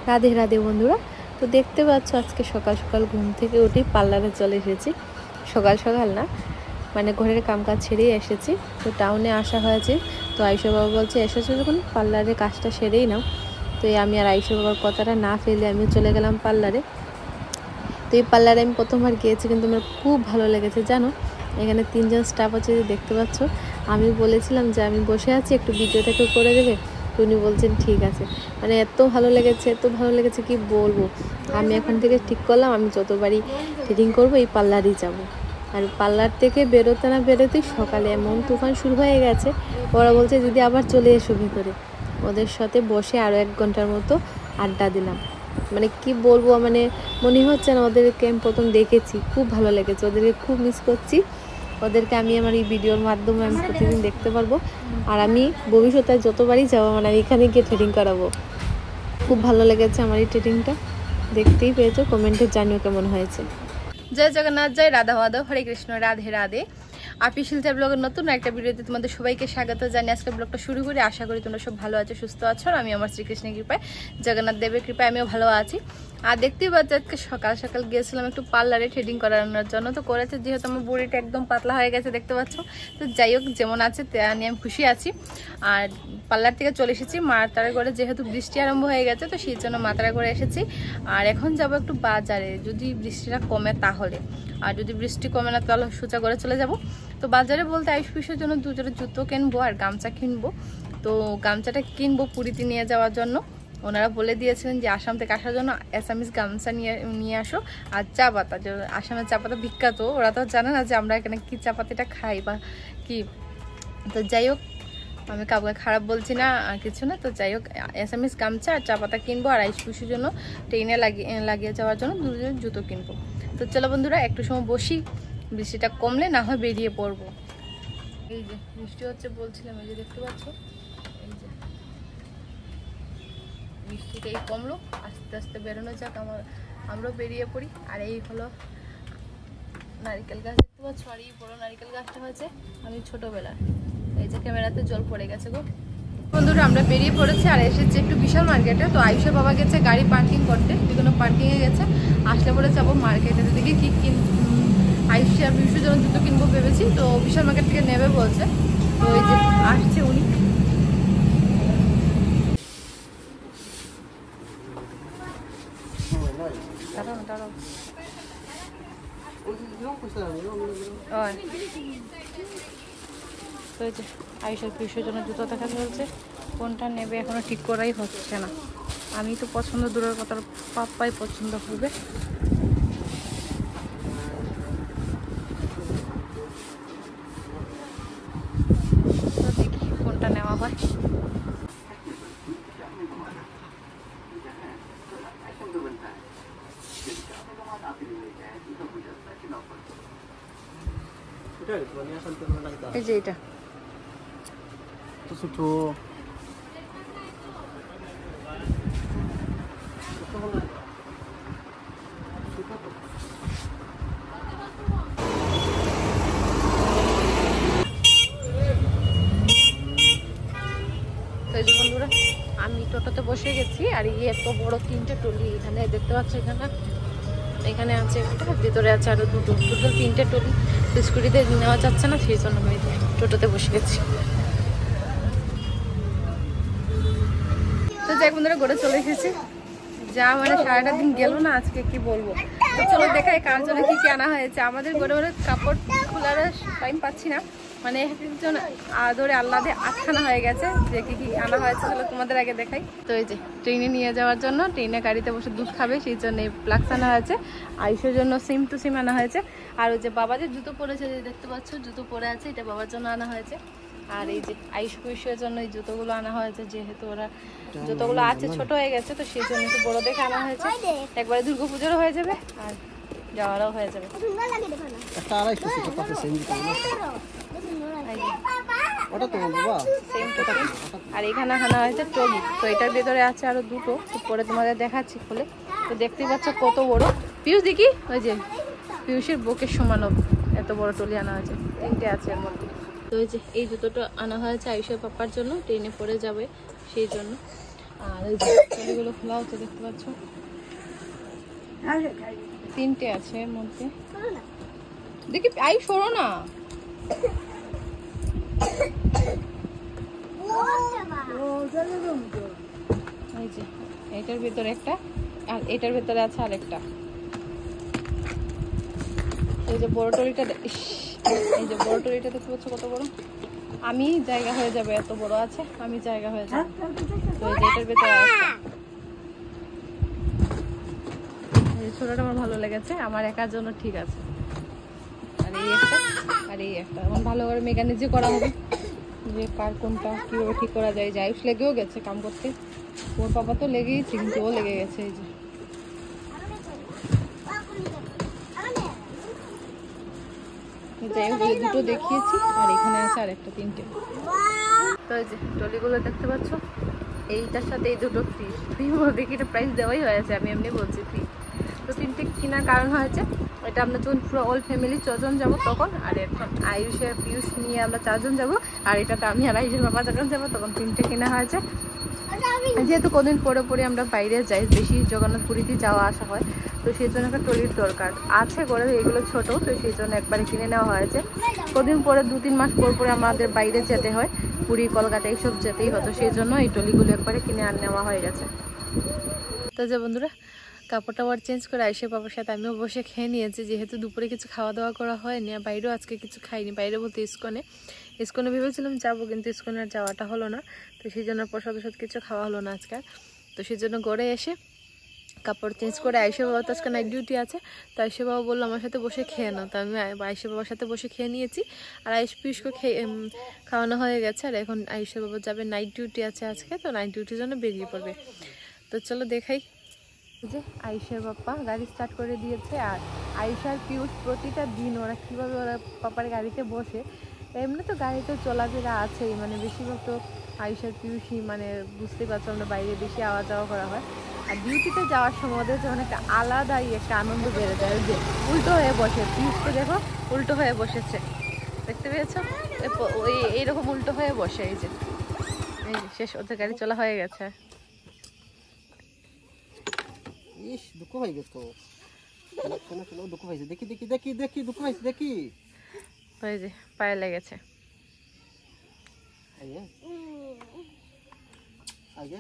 রাধে রাধে বন্ধুরা। তো দেখতে পাচ্ছ আজকে সকাল সকাল ঘুম থেকে উঠে পার্লারে চলে এসেছি। সকাল সকাল না, মানে ঘরের কামকাজ ছেড়েই এসেছি। তো টাউনে আসা হয়েছে। তো আয়ুষা বাবা বলছে এসেছো যখন পার্লারের কাজটা সেরেই নাও। তো আমি আর আয়ুষা বাবার কথাটা না ফেলে আমিও চলে গেলাম পার্লারে। তো এই পার্লারে আমি প্রথমবার গিয়েছি, কিন্তু আমার খুব ভালো লেগেছে জানো। এখানে 3জন স্টাফ আছে, দেখতে পাচ্ছ। আমি বলেছিলাম যে আমি বসে আছি, একটু ভিডিওটাকে করে দেবে। তো উনি বলছেন ঠিক আছে। মানে এত ভালো লেগেছে কি বলবো। আমি এখন থেকে ঠিক করলাম আমি যতবারই থ্রেডিং করবো এই পার্লারেই যাব। আর পার্লার থেকে বেরোতে না বেরোতেই সকালে এমন তুফান শুরু হয়ে গেছে। ওরা বলছে দিদি আবার চলে এসো ভিতরে। ওদের সাথে বসে আরও 1 ঘন্টার মতো আড্ডা দিলাম। মানে কি বলবো, মানে মনে হচ্ছে না ওদেরকে আমি প্রথম দেখেছি। খুব ভালো লেগেছে, ওদেরকে খুব মিস করছি। ওদেরকে আমি আমার এই ভিডিওর মাধ্যমে আমি প্রতিদিন দেখতে পারবো। আর আমি ভবিষ্যতে যতবারই যাবো, মানে আমি এখানে গিয়ে থ্রেডিং করাবো। খুব ভালো লেগেছে আমার এই থ্রেডিংটা। দেখতেই পেয়েছো, কমেন্টে জানিও কেমন হয়েছে। জয় জগন্নাথ, জয় রাধা মাধব, হরে কৃষ্ণ, রাধে রাধে। আপি শিলচর ব্লগের নতুন একটা ভিডিওতে তোমাদের সবাইকে স্বাগত জানিয়ে আজকে ব্লগটা শুরু করি। আশা করি তোমরা সব ভালো আছো, সুস্থ আছো। আর আমি আমার শ্রীকৃষ্ণের কৃপায়, জগন্নাথ দেবের কৃপায় আমিও ভালো আছি। আর দেখতেই পাচ্ছি আজকে সকাল সকাল গিয়েছিলাম একটু পার্লারে থ্রেডিং করানোর জন্য। তো করেছে, যেহেতু আমার বডিটা একদম পাতলা হয়ে গেছে দেখতে পাচ্ছ। তো যাই হোক, যেমন আছে তা নিয়ে আমি খুশি আছি। আর পার্লার থেকে চলে এসেছি মাতারা করে, যেহেতু বৃষ্টি আরম্ভ হয়ে গেছে তো সেই জন্য মাতারা করে এসেছি। আর এখন যাব একটু বাজারে, যদি বৃষ্টিটা কমে তাহলে। আর যদি বৃষ্টি কমে না তাহলে সোজা করে চলে যাব। তো বাজারে বলতে আয়ুষ পিসের জন্য 2 জোড়া জুতো কিনবো আর গামছা কিনবো। তো গামছাটা কিনবো পুরীতে নিয়ে যাওয়ার জন্য। ওনারা বলে দিয়েছিলেন যে আসাম থেকে আসার জন্য অ্যাসামিস গামছা নিয়ে আসো। আর চা পাতা, যে আসামের চা পাতা বিখ্যাত, ওরা তো জানে না যে আমরা এখানে কি চা পাতাটা খাই বা কি। তো যাই হোক, আমি কাউকে খারাপ বলছি না কিছু না। তো যাই হোক, অ্যাসামিস গামছা আর চা পাতা কিনবো। আর আয়ুষ পিসের জন্য ট্রেনে লাগিয়ে যাওয়ার জন্য 2 জোড়া জুতো কিনবো। তো চলো বন্ধুরা, একটু সময় বসি, বৃষ্টিটা কমলে না হয় বেরিয়ে পড়বো। এই যে বৃষ্টি হচ্ছে বলছিলাম, এই যে দেখতে পাচ্ছ, এই যে বৃষ্টিটা এই কমলো, আস্তে আস্তে বেরোনো যাক, আমরাও বেরিয়ে পড়ি। আর এই হলো নারিকেল গাছ দেখতে পাচ্ছ। আর এই বড় নারিকেল গাছটা হয়েছে আমি ছোটবেলার। এই যে ক্যামেরাতে জল পড়ে গেছে গো। বন্ধুরা আমরা বেরিয়ে পড়েছি আর এসেছি একটু বিশাল মার্কেটে। তো আয়ুষের বাবা গেছে গাড়ি পার্কিং করতে, বিভিন্ন পার্কিংয়ে গেছে। আসলে পরে যাবো মার্কেটে, দেখি কি আয়ুষ আর বিশুর জন্য জুতো কিনবো ভেবেছি। তো বিশাল মার্কেট থেকে নেবে বলছে। তো এই যে আসছে উনি। তো এই যে আয়ুষের বিশুর জন্য জুতো দেখা চলছে। কোনটা নেবে এখনো ঠিক করাই হচ্ছে না। আমি তো পছন্দ দূরের কথা, পাপ্পাই পছন্দ করবে। তো দেখি কোনটা নেওয়া হয়। এই যে এটা তো ছোট বন্ধুরা, আমি টোটোতে বসে গেছি। আর এই এত বড় 3টে টলি এখানে দেখতে পাচ্ছ। এখানে আছে একটা, ভিতরে আছে আরো 2টো, টোটাল 3টে টলি। স্কুটিতে নেওয়া যাচ্ছে না, সেই জন্য আমি টোটোতে বসে গেছি। তো যাই বন্ধুরা, ঘরে চলে এসেছি। যা মানে সারাটা দিন গেল না আজকে, কি বলবো। তো চলো দেখাই কার জন্য কি কি আনা হয়েছে। আমাদের ঘরে কাপড় খোলার টাইম পাচ্ছি না, মানে একজন আদরে আল্লাদে 8খানা হয়ে গেছে। যে কি কি আনা হয়েছে চলো তোমাদের আগে দেখাই। তো এই যে ট্রেনে নিয়ে যাওয়ার জন্য, ট্রেনে গাড়িতে বসে দুধ খাবে সেই জন্য এই ফ্লাক্স আনা হয়েছে। আয়ুষের জন্য সেম টু সেম আনা হয়েছে। আর ওই যে বাবা যে জুতো পরেছে, যে দেখতে পাচ্ছ জুতো পরে আছে, এটা বাবার জন্য আনা হয়েছে। আর এই যে আয়ুষ কুইশের জন্য এই জুতোগুলো আনা হয়েছে, যেহেতু ওরা জুতোগুলো আছে ছোট হয়ে গেছে, তো সেই জন্য একটু বড় দেখে আনা হয়েছে। একবারে দুর্গাপুজোরও হয়ে যাবে আর যাওয়ারও হয়ে যাবে। আর এখানে আনা হয়েছে টলি। তো এটার ভেতরে আছে আরো 2টো, পরে তোমাদের দেখাচ্ছি খুলে। তো দেখতেই পাচ্ছ কত বড়। পিউষ দেখি, ওই যে পিউষের বুকের সমানও এত বড় টলি আনা হয়েছে। 3টে আছে এর মধ্যে। তো এই যে এই জুতোটা আনা হয়েছে আয়ুষের পাপার জন্য, ট্রেনে পরে যাবে সেই জন্য। আর এই যে ট্রলিগুলো খোলা হচ্ছে, দেখতে পাচ্ছ 3টে আছে এর মধ্যে। দেখি আই সরো না, এই যে এটার ভেতরে একটা আর এটার ভেতরে আছে আরেকটা। এই যে বড় টলিটা, এই যে বড় টলিটা দেখতে পাচ্ছ কত বড়, আমি জায়গা হয়ে যাবে, এত বড় আছে আমি জায়গা হয়ে যাবে। তো এই যে এটার ভেতরে আছে, এই ছোটটা আমার ভালো লেগেছে, আমার একার জন্য ঠিক আছে। আর এই একটা আর এই একটা এখন ভালো করে মেকানিজে করা হবে, যে কার কোনটা কিভাবে ঠিক করা যায়। যে আয়ুষ লেগেও গেছে কাম করতে, ওর পাপা তো লেগেইছে কিন্তু ও লেগে গেছে। এই যে যাই হোক দুটো দেখিয়েছি, আর এখানে আছে আর একটা 3টে। তো এই যে টলিগুলো দেখতে পাচ্ছ, এইটার সাথে এই দুটো ফ্রি। ফ্রি বলতে কি এটা প্রাইস দেওয়াই হয়েছে, আমি এমনি বলছি ফ্রি। তো 3টে কেনার কারণ হয়েছে এটা আমরা যখন পুরো অল ফ্যামিলি 4 জন যাবো তখন, আর এখন আয়ুষের পিয়ুষ নিয়ে আমরা 4 জন যাবো, আর এটাতে আমি আর আয়ুষের বাবা যখন যাবো তখন 3টে কেনা হয়েছে। যেহেতু কদিন পরে পরে আমরা বাইরে যাই, বেশি জগন্নাথপুরীতে যাওয়া আসা হয়, তো সেই জন্য একটা ট্রলির দরকার আছে করে, এগুলো ছোট, তো সেই জন্য একবারে কিনে নেওয়া হয়েছে। কদিন পরে 2-3 মাস পর পরে আমাদের বাইরে যেতে হয়, পুরী কলকাতা এইসব যেতেই হতো, সেই জন্য এই ট্রলিগুলো একবারে কিনে আর নেওয়া হয়ে গেছে। তো যে বন্ধুরা কাপড় টাপড় চেঞ্জ করে আয়ুষের বাবার সাথে আমিও বসে খেয়ে নিয়েছি, যেহেতু দুপুরে কিছু খাওয়া দাওয়া করা হয়নি, আর বাইরেও আজকে কিছু খাইনি। বাইরে বলতে ইস্কনে ভেবেছিলাম যাবো, কিন্তু ইস্কনে আর যাওয়াটা হলো না, তো সেই জন্য প্রসাদ কিছু খাওয়া হলো না আজকে। তো সেই জন্য ঘরে এসে কাপড় চেঞ্জ করে আয়ুষের বাবা তো আজকে নাইট ডিউটি আছে, তো আয়ুষের বাবা বললো আমার সাথে বসে খেয়ে নাও, তো আমি আয়ুষের বাবার সাথে বসে খেয়ে নিয়েছি। আর আয়ুষ পিউষকে খাওয়ানো হয়ে গেছে, আর এখন আয়ুষের বাবা যাবে, নাইট ডিউটি আছে আজকে, তো নাইট ডিউটির জন্য বেরিয়ে পড়বে। তো চলো দেখাই। যে আয়ুষের বাপ্পা গাড়ি স্টার্ট করে দিয়েছে, আর আয়ুষ আর পিয়ুষ প্রতিটা দিন ওরা কীভাবে ওরা পাপার গাড়িতে বসে, এমনি তো গাড়িতে চলাফেরা আছেই, মানে বেশিরভাগ তো আয়ুষ আর পিয়ুষই, মানে বুঝতেই পারছো আমরা বাইরে বেশি আওয়া যাওয়া করা হয়। আর ডিউটিতে যাওয়ার সময় ওদের যেমন একটা আলাদাই একটা আনন্দ বেড়ে যায়, যে উল্টো হয়ে বসে, পিয়ুষকে দেখো উল্টো হয়ে বসেছে, দেখতে পেয়েছো, ওই এইরকম উল্টো হয়ে বসে। এই যে শেষ, ওদের গাড়ি চলা হয়ে গেছে। ইস দুঃখ হয়ে গেছে, দুঃখ হয়েছে, দেখি দেখি দেখি দেখি দুঃখ হয়েছে, দেখি ওই যে পায়ে লেগেছে। আগে আগে